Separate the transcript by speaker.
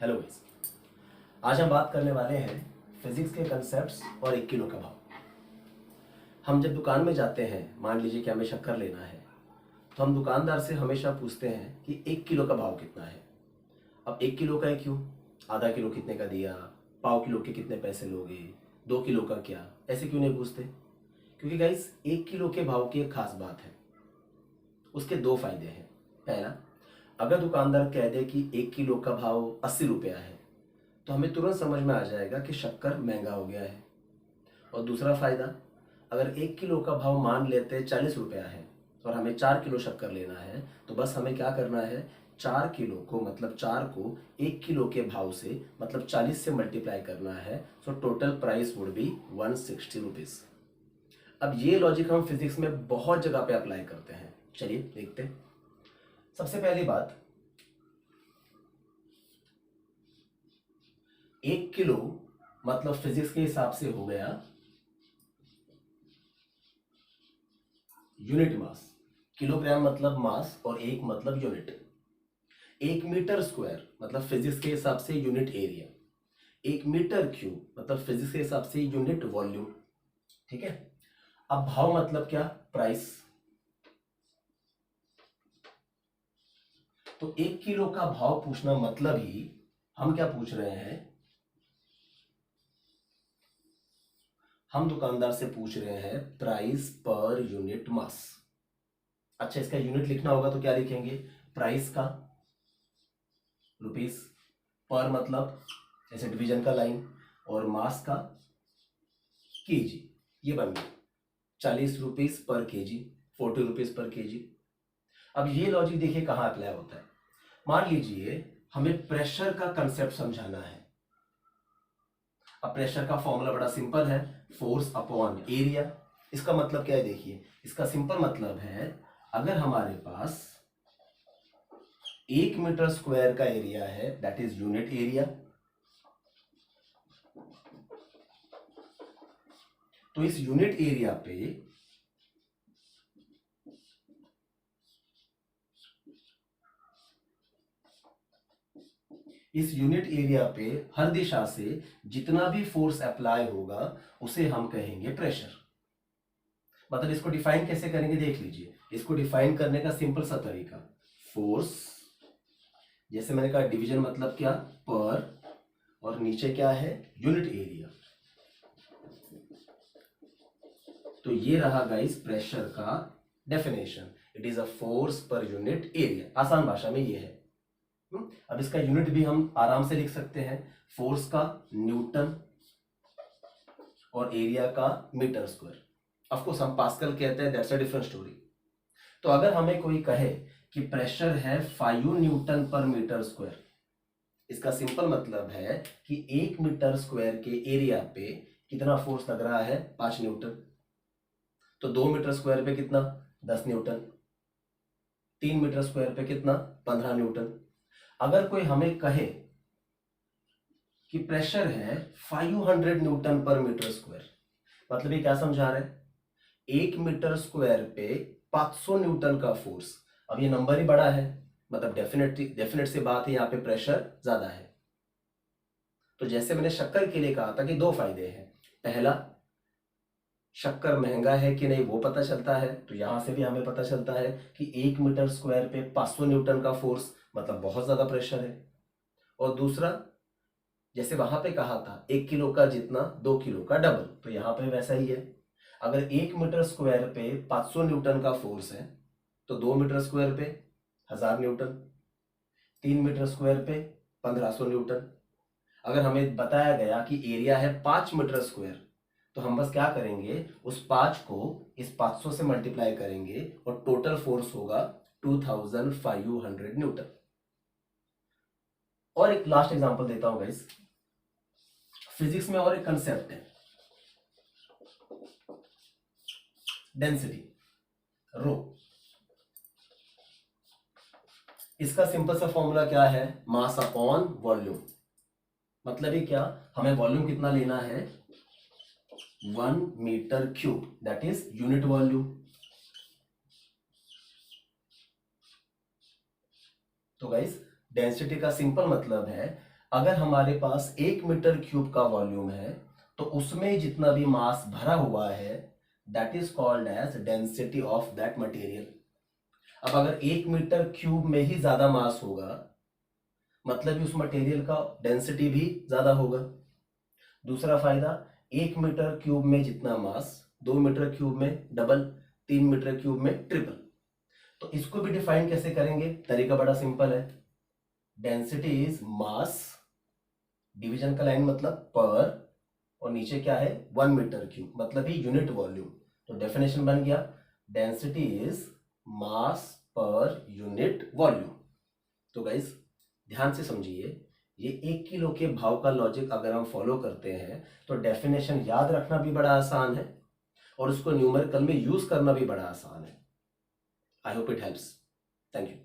Speaker 1: Hello guys, आज हम बात करने वाले हैं फिजिक्स के कंसेप्ट्स और 1 किलो का भाव। हम जब दुकान में जाते हैं, मान लीजिए कि हमें शक्कर लेना है, तो हम दुकानदार से हमेशा पूछते हैं कि 1 किलो का भाव कितना है। अब 1 किलो का ही क्यों, आधा किलो कितने का दिया, पाव किलो के कितने पैसे लोगे, 2 किलो का क्या, ऐसे क्यों नहीं पूछते? क्योंकि गाइस 1 किलो के भाव की एक खास बात है, उसके दो फायदे हैं। पहला, अगर दुकानदार कह दे कि 1 किलो का भाव 80 रुपया है, तो हमें तुरंत समझ में आ जाएगा कि शक्कर महंगा हो गया है। और दूसरा फायदा, अगर 1 किलो का भाव मान लेते 40 रुपया है और हमें 4 किलो शक्कर लेना है, तो बस हमें क्या करना है, 4 किलो को मतलब 4 को 1 किलो के भाव से मतलब 40 से मल्टीप्लाई करना है। So total price would be 160 rupees. अब ये लॉजिक हम फिजिक्स में बहुत जगह पे अप्लाई करते हैं। चलिए देखते हैं। सबसे पहली बात, 1 किलो मतलब फिजिक्स के हिसाब से हो गया यूनिट मास। किलोग्राम मतलब मास और 1 मतलब यूनिट। 1 मीटर स्क्वायर मतलब फिजिक्स के हिसाब से यूनिट एरिया। 1 मीटर क्यूब मतलब फिजिक्स के हिसाब से यूनिट वॉल्यूम। ठीक है। अब भाव मतलब क्या, प्राइस। तो 1 किलो का भाव पूछना मतलब ही हम क्या पूछ रहे हैं, हम दुकानदार से पूछ रहे हैं प्राइस पर यूनिट मास। अच्छा, इसका यूनिट लिखना होगा तो क्या लिखेंगे, प्राइस का रुपीस, पर मतलब जैसे डिवीजन का लाइन, और मास का केजी। ये बन गया 40 रुपीस पर केजी, 40 रुपीस पर केजी। अब ये लॉजिक देखिए कहाँ अप्लाई होता है। मान लीजिए हमें प्रेशर का कंसेप्ट समझाना है। अब प्रेशर का फॉर्मूला बड़ा सिंपल है, फोर्स अपॉन एरिया। इसका मतलब क्या है, देखिए इसका सिंपल मतलब है, अगर हमारे पास 1 मीटर स्क्वायर का एरिया है, दैट इज यूनिट एरिया, तो इस यूनिट एरिया पे हर दिशा से जितना भी फोर्स अप्लाई होगा उसे हम कहेंगे प्रेशर। मतलब इसको डिफाइन कैसे करेंगे, देख लीजिए। इसको डिफाइन करने का सिंपल सा तरीका, फोर्स, जैसे मैंने कहा डिवीजन मतलब क्या, पर, और नीचे क्या है, यूनिट एरिया। तो ये रहा गाइस प्रेशर का definition, it is a force per unit area. आसान भाषा में ये है। अब इसका यूनिट भी हम आराम से लिख सकते हैं, फोर्स का न्यूटन और एरिया का मीटर स्क्वायर। ऑफ कोर्स हम पास्कल कहते हैं, दैट्स अ डिफरेंट स्टोरी। तो अगर हमें कोई कहे कि प्रेशर है 5 न्यूटन पर मीटर स्क्वायर, इसका सिंपल मतलब है कि 1 मीटर स्क्वायर के एरिया पे कितना फोर्स लग रहा है, 5 न्यूटन। तो 2 मीटर स्क्वायर पे कितना, 10 न्यूटन। 3 मीटर स्क्वायर पे कितना, 15 न्यूटन। अगर कोई हमें कहे कि प्रेशर है 500 न्यूटन पर मीटर स्क्वायर, मतलब ये क्या समझा रहे हैं, 1 मीटर स्क्वायर पे 500 न्यूटन का फोर्स। अब ये नंबर ही बड़ा है, मतलब डेफिनेट सी बात है, यहाँ पे प्रेशर ज्यादा है। तो जैसे मैंने शक्कर के लिए कहा था कि दो फायदे हैं। पहला, शक्कर महंगा है कि नहीं वो पता चलता है, तो यहां से भी हमें पता चलता है कि 1 मीटर स्क्वायर पे 500 न्यूटन का फोर्स मतलब बहुत ज्यादा प्रेशर है। और दूसरा, जैसे वहां पे कहा था 1 किलो का जितना 2 किलो का डबल, तो यहां पे वैसा ही है। अगर 1 मीटर स्क्वायर पे 500 न्यूटन का फोर्स है, तो 2 मीटर स्क्वायर पे 1000 न्यूटन, 3 मीटर स्क्वायर पे 1500 न्यूटन। अगर हमें बताया गया कि एरिया है 5 मीटर स्क्वायर, तो हम बस क्या करेंगे, उस 5 को इस 500 से मल्टीप्लाई करेंगे और टोटल फोर्स होगा 2500 न्यूटन। और एक लास्ट एग्जांपल देता हूं गाइस, फिजिक्स में और एक कंसेप्ट है, डेंसिटी, रो। इसका सिंपल सा फॉर्मूला क्या है, मास अपॉन वॉल्यूम। मतलब ये क्या, हमें वॉल्यूम कितना लेना है, 1 metre cube, that is unit volume. तो गाइस डेंसिटी का सिंपल मतलब है, अगर हमारे पास 1 मीटर क्यूब का वॉल्यूम है तो उसमें जितना भी मास भरा हुआ है that is called as density of that material. अब अगर 1 मीटर क्यूब में ही ज्यादा मास होगा मतलब कि उस मटेरियल का डेंसिटी भी ज्यादा होगा। दूसरा फायदा, 1 मीटर क्यूब में जितना मास 2 मीटर क्यूब में डबल, 3 मीटर क्यूब में ट्रिपल। तो इसको भी डिफाइन कैसे करेंगे? तरीका बड़ा सिंपल है। डेंसिटी इज मास, डिवीजन का लाइन मतलब पर, और नीचे क्या है 1 मीटर क्यूब मतलब ही यूनिट वॉल्यूम। तो डेफिनेशन बन गया density is mass per unit volume. तो गाइस ध्यान से समझिए, ये 1 किलो के भाव का लॉजिक अगर हम फॉलो करते हैं तो डेफिनेशन याद रखना भी बड़ा आसान है और उसको न्यूमेरिकल में यूज करना भी बड़ा आसान है। I hope it helps. Thank you.